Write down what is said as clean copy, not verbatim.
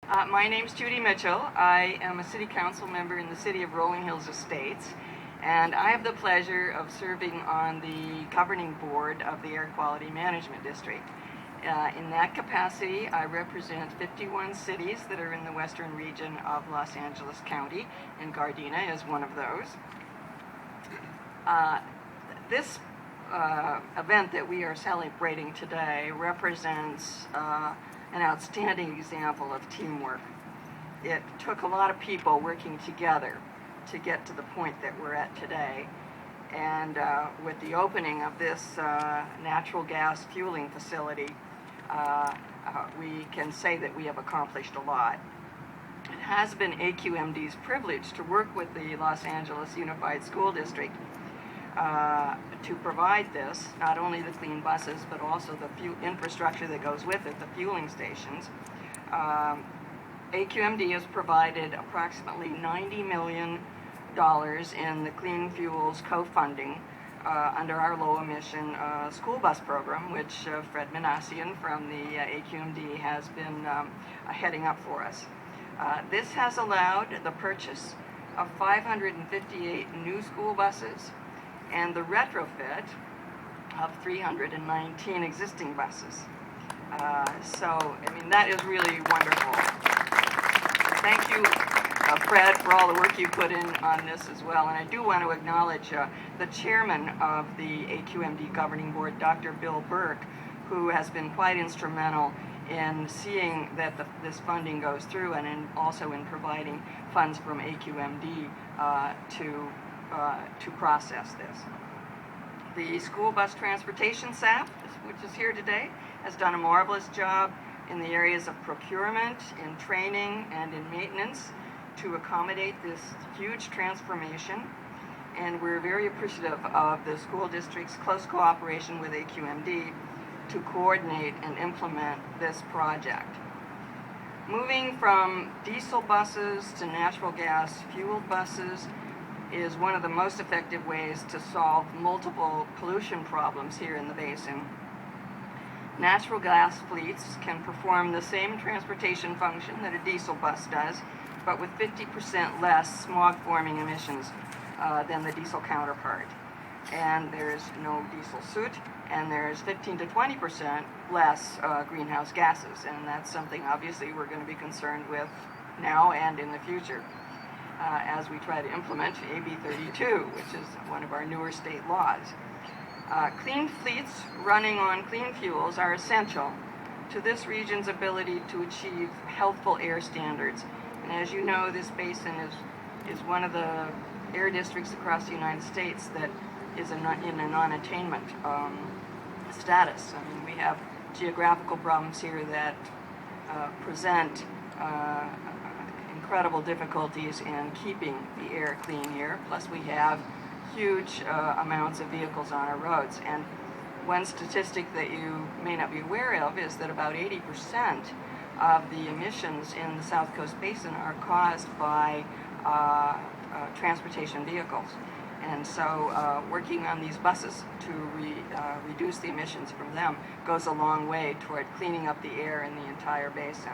My name's Judy Mitchell. I am a city council member in the city of Rolling Hills Estates, and I have the pleasure of serving on the governing board of the Air Quality Management District. In that capacity, I represent 51 cities that are in the western region of Los Angeles County, and Gardena is one of those. This event that we are celebrating today represents an outstanding example of teamwork. It took a lot of people working together to get to the point that we're at today. And with the opening of this natural gas fueling facility, we can say that we have accomplished a lot. It has been AQMD's privilege to work with the Los Angeles Unified School District to provide this, not only the clean buses, but also the infrastructure that goes with it, the fueling stations. AQMD has provided approximately $90 million in the clean fuels co-funding under our low-emission school bus program, which Fred Manassian from the AQMD has been heading up for us. This has allowed the purchase of 558 new school buses and the retrofit of 319 existing buses. That is really wonderful. Thank you, Fred, for all the work you put in on this as well. And I do want to acknowledge the chairman of the AQMD governing board, Dr. Bill Burke, who has been quite instrumental in seeing that this funding goes through, and also in providing funds from AQMD to process this. The school bus transportation staff, which is here today, has done a marvelous job in the areas of procurement, in training, and in maintenance to accommodate this huge transformation. And we're very appreciative of the school district's close cooperation with AQMD to coordinate and implement this project. Moving from diesel buses to natural gas fueled buses is one of the most effective ways to solve multiple pollution problems here in the basin. Natural gas fleets can perform the same transportation function that a diesel bus does, but with 50% less smog-forming emissions than the diesel counterpart. And there's no diesel soot, and there's 15 to 20% less greenhouse gases, and that's something obviously we're going to be concerned with now and in the future as we try to implement AB 32, which is one of our newer state laws. Clean fleets running on clean fuels are essential to this region's ability to achieve healthful air standards. And as you know, this basin is one of the air districts across the United States that is in a non-attainment status. I mean, we have geographical problems here that present incredible difficulties in keeping the air clean here. Plus, we have huge amounts of vehicles on our roads. And one statistic that you may not be aware of is that about 80% of the emissions in the South Coast Basin are caused by transportation vehicles. And so working on these buses to reduce the emissions from them goes a long way toward cleaning up the air in the entire basin.